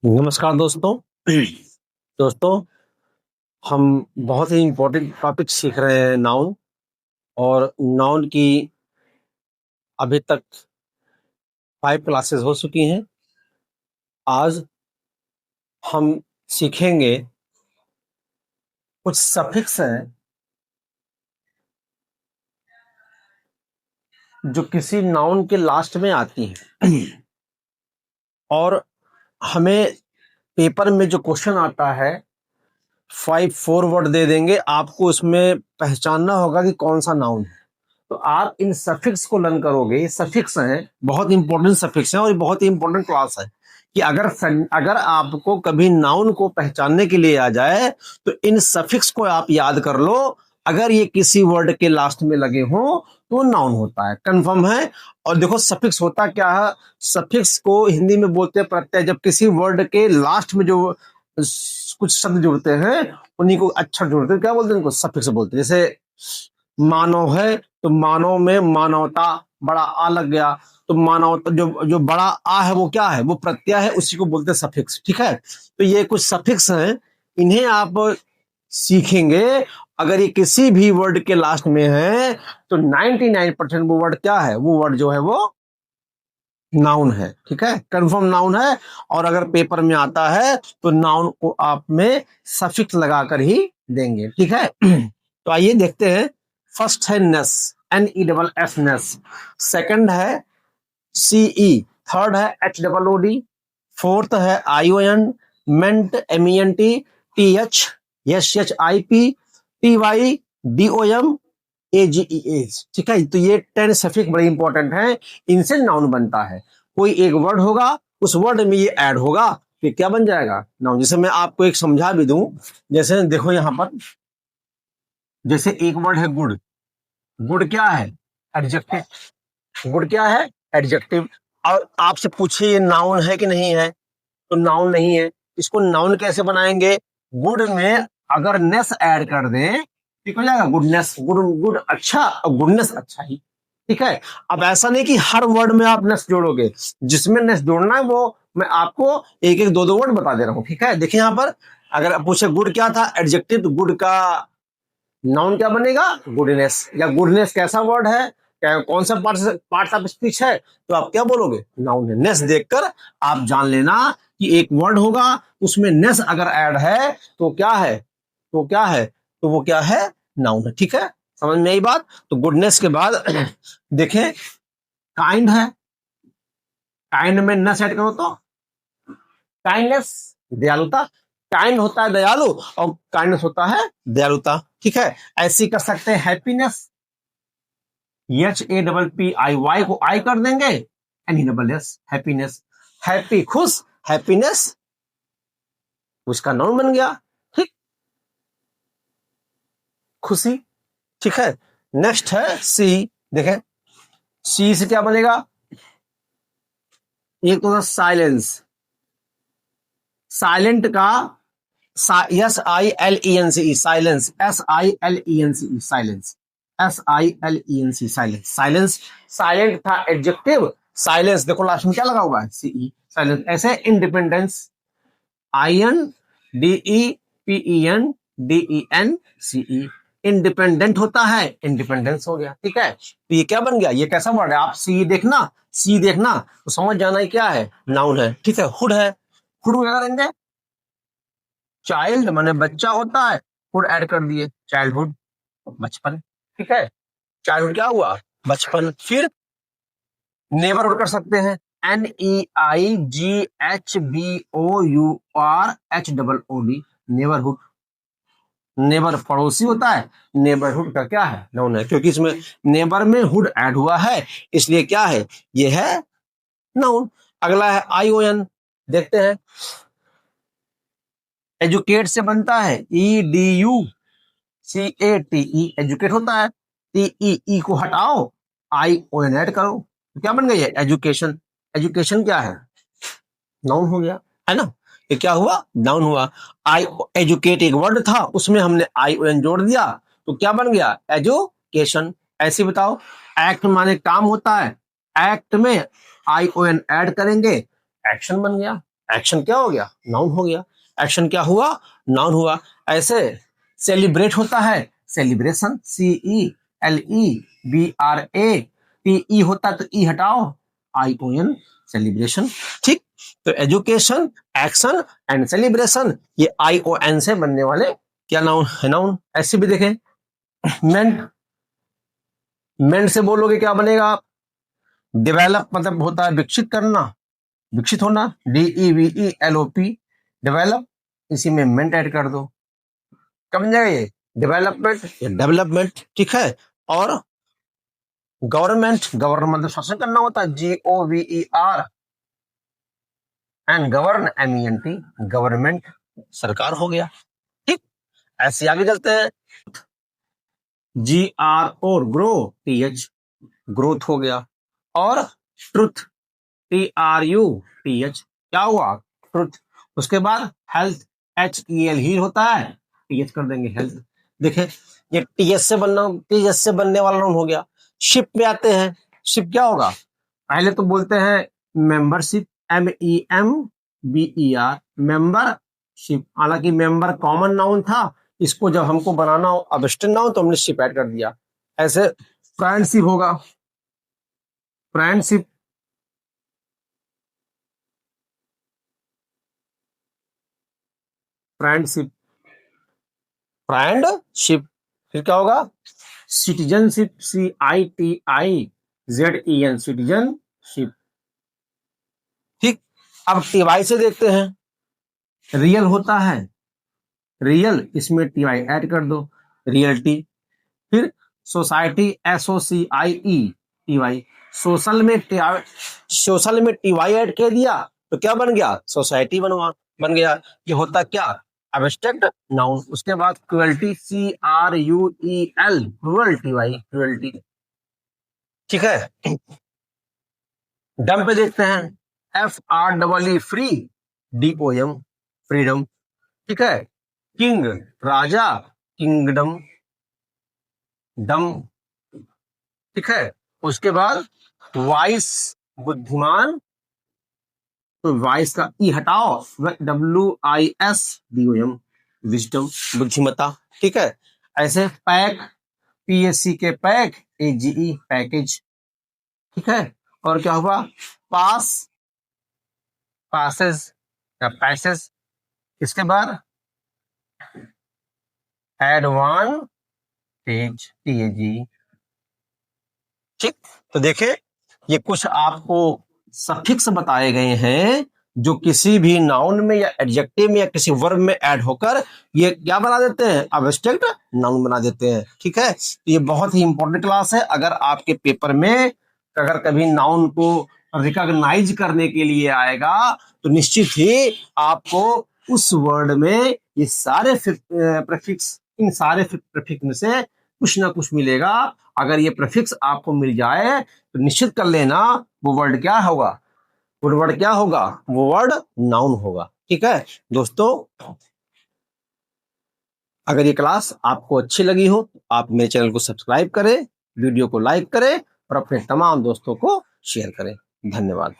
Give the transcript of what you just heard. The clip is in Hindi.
नमस्कार दोस्तों। दोस्तों, हम बहुत ही इम्पोर्टेंट टॉपिक सीख रहे हैं, नाउन। और नाउन की अभी तक 5 क्लासेस हो चुकी हैं। आज हम सीखेंगे कुछ सफिक्स हैं जो किसी नाउन के लास्ट में आती हैं। और हमें पेपर में जो क्वेश्चन आता है 4 वर्ड दे देंगे, आपको उसमें पहचानना होगा कि कौन सा नाउन है। तो आप इन सफिक्स को लर्न करोगे। ये सफिक्स हैं, बहुत इंपॉर्टेंट सफिक्स हैं और ये बहुत ही इंपॉर्टेंट क्लास है कि अगर आपको कभी नाउन को पहचानने के लिए आ जाए तो इन सफिक्स को आप याद कर लो। अगर ये किसी वर्ड के लास्ट में लगे हों तो नाउन होता है, कंफर्म है। और देखो सफिक्स होता क्या है। सफिक्स को हिंदी में बोलते हैं प्रत्यय। जब किसी वर्ड के लास्ट में जो कुछ शब्द जुड़ते हैं उन्हीं को अक्षर जुड़ते हैं, क्या बोलते हैं उनको? सफिक्स बोलते हैं। जैसे मानव है तो मानव में मानवता, बड़ा आ लग गया तो मानवता, जो जो बड़ा आ है वो क्या है? वो प्रत्यय है, उसी को बोलते हैं सफिक्स। ठीक है, तो ये कुछ सफिक्स हैं, इन्हें आप सीखेंगे। अगर ये किसी भी वर्ड के लास्ट में है तो 99% वो वर्ड क्या है? वो वर्ड जो है वो नाउन है। ठीक है, कंफर्म नाउन है। और अगर पेपर में आता है तो नाउन को आप में सफिक्स लगाकर ही देंगे। ठीक है, तो आइए देखते हैं। फर्स्ट है नेस, NESS नेस। सेकंड है CE। थर्ड है HOOD। फोर्थ है ION, मेंट, MENT, TH, SHIP, TY, DOM, AGEH। ठीक है, तो ये 10 सफिक्स बड़े इंपॉर्टेंट हैं, इनसे नाउन बनता है। कोई एक वर्ड होगा, उस वर्ड में ये ऐड होगा, फिर क्या बन जाएगा? नाउन। जैसे मैं आपको एक समझा भी दूं, जैसे देखो यहां पर, जैसे एक वर्ड है गुड। गुड क्या है? एडजेक्टिव। गुड क्या है? एडजेक्टिव। और आपसे पूछे ये नाउन है कि नहीं है, तो नाउन नहीं है। इसको नाउन कैसे बनाएंगे? गुड में अगर नेस ऐड कर दें, ठीक हो जाएगा। गुडनेस, गुड, गुड अच्छा, और गुडनेस अच्छा ही। ठीक है, अब ऐसा नहीं कि हर वर्ड में आप नेस जोड़ोगे, जिसमें नेस जोड़ना है वो मैं आपको एक एक दो दो वर्ड बता दे रहा हूं। ठीक है, देखिए यहां पर अगर आप पूछे गुड क्या था? एडजेक्टिव, तो गुड का नाउन क्या बनेगा? गुडनेस। या गुडनेस कैसा वर्ड है, क्या कौन सा पार्ट ऑफ स्पीच है, तो आप क्या बोलोगे? नाउन है। नेस देखकर आप जान लेना कि एक वर्ड होगा, उसमें नेस अगर ऐड है तो क्या है? तो क्या है? तो वो क्या है? नाउन है। ठीक है, समझ में आई बात? तो गुडनेस के बाद देखें, काइंड है। काइंड में नेस ऐड करो तो काइंडनेस, दयालुता। काइंड होता है दयालु और काइंडनेस होता है दयालुता। ठीक है, ऐसी कर सकते हैं हैप्पीनेस। HAPPY को आई कर देंगे, NESS, हैप्पीनेस। हैप्पी खुश, हैप्पीनेस उसका नाउन बन गया। ठीक, खुशी। ठीक है, नेक्स्ट है सी। देखें सी से क्या बनेगा? एक तो साइलेंस। साइलेंट का SILENCE, silence, SILENCE, silence, SILENC, silence. Silence, silent था एडजेक्टिव, साइलेंस देखो लास्ट में क्या लगा हुआ है? CE, silence. ऐसे इंडिपेंडेंस, INDEPENDENCE, इंडिपेंडेंट होता है, इंडिपेंडेंस हो गया। ठीक है, तो ये क्या बन गया? ये कैसा वर्ड है? आप सी देखना, सी देखना तो समझ जाना है क्या है? नाउन है। ठीक है, हुड है। हुड को क्या करेंगे? चाइल्ड माने बच्चा होता है, हुड ऐड कर दिए, चाइल्डहुड, बचपन। ठीक है, चाइल्डहुड क्या हुआ? बचपन। फिर नेबरहुड कर सकते हैं, NEIGHBOURHOOD, नेबरहुड। नेबर पड़ोसी होता है, नेबरहुड का क्या है? नाउन है, क्योंकि इसमें नेबर में हुड ऐड हुआ है, इसलिए क्या है? ये है नाउन। अगला है ION। देखते हैं, एजुकेट से बनता है EDUCATE, एजुकेट होता है। TEE को हटाओ, ION ऐड करो, तो क्या बन गई है? एजुकेशन। एजुकेशन क्या है? नाउन हो गया, है ना? ये क्या हुआ? नाउन हुआ। आई एजुकेट एक वर्ड था, उसमें हमने ION जोड़ दिया, तो क्या बन गया? एजुकेशन। ऐसे बताओ, एक्ट माने काम होता है, एक्ट में ION ऐड करेंगे, एक्शन बन गया। एक्शन क्या हो गया, नाउन हो गया। एक्शन क्या हुआ, नाउन हुआ। ऐसे सेलिब्रेट होता है, सेलिब्रेशन, CELEBRA, TE होता है तो ई हटाओ, ION, सेलिब्रेशन। ठीक, तो एजुकेशन, एक्शन एंड सेलिब्रेशन, ये ION से बनने वाले क्या नाउन है, नाउन। ऐसे भी देखें, मेंट, मेंट से बोलोगे क्या बनेगा आप, डेवलप मतलब होता है विकसित करना, विकसित होना, DEVELOP, डेवलप, इसी में मेंट ऐड कर दो, क्या बन जाएगा ये, डेवलपमेंट या डेवलपमेंट। ठीक है, और गवर्नमेंट, गवर्न मतलब शासन करना होता है, GOVER, and govern, MENT, government, सरकार हो गया। ठीक, ऐसे आगे चलते हैं, GRO, ग्रो, TH, ग्रोथ हो गया। और ट्रुथ, TRUTH, क्या हुआ, ट्रुथ। उसके बाद हेल्थ, HEL, हील होता है, TH कर देंगे, हेल्थ। देखें, ये TS से बनने वाला नाउन हो गया। शिप में आते हैं, शिप क्या होगा, पहले तो बोलते हैं मेंबरशिप, MEMBER, मेंबरशिप। हालांकि मेंबर कॉमन नाउन था, इसको जब हमको बनाना हो अबस्ट्रैक्ट नाउन तो हमने शिप ऐड कर दिया। ऐसे फ्रेंडशिप होगा, फ्रेंडशिप, फ्रेंडशिप, फ्रेंडशिप। फिर क्या होगा, सिटीजनशिप, CITIZEN, सिटीजनशिप। ठीक, अब TY से देखते हैं, रियल होता है, रियल, इसमें TY ऐड कर दो, रियलिटी। फिर सोसाइटी, SOCIETY, सोशल में TY ऐड कर दिया तो क्या बन गया, सोसाइटी बन गया। ये होता क्या, एब्स्ट्रैक्ट नाउन। उसके बाद क्रुएल्टी, CRUEL, क्रुएल्टी। ठीक है, डम पे देखते हैं, FREE, फ्री, DOM, फ्रीडम। ठीक है, किंग, राजा, किंगडम, डम। ठीक है, उसके बाद वाइस, बुद्धिमान, तो वाइस का ई हटाओ, WISDOM, विजडम, बुद्धिमता। ठीक है, ऐसे पैक, PSC के पैक, AGE, पैकेज। ठीक है, और क्या हुआ, पास, पासेस या पैसेस। इसके बाद एडवांटेज, TAG। ठीक, तो देखें, ये कुछ आपको सफिक्स बताए गए हैं जो किसी भी नाउन में या एडजेक्टिव में या किसी वर्ब में ऐड होकर ये क्या बना देते हैं, एब्स्ट्रैक्ट नाउन बना देते हैं। ठीक है, ये बहुत ही इंपॉर्टेंट क्लास है। अगर आपके पेपर में अगर कभी नाउन को रिकॉग्नाइज करने के लिए आएगा तो निश्चित ही आपको उस वर्ड में ये सारे प्रीफिक्स, इन सारे प्रीफिक्स में से कुछ ना कुछ मिलेगा। अगर ये प्रीफिक्स आपको मिल जाए तो निश्चित कर लेना वो वर्ड क्या होगा, वो वर्ड क्या होगा, वो वर्ड नाउन होगा। ठीक है दोस्तों, अगर ये क्लास आपको अच्छी लगी हो तो आप मेरे चैनल को सब्सक्राइब करें, वीडियो को लाइक करें और अपने तमाम दोस्तों को शेयर करें। धन्यवाद।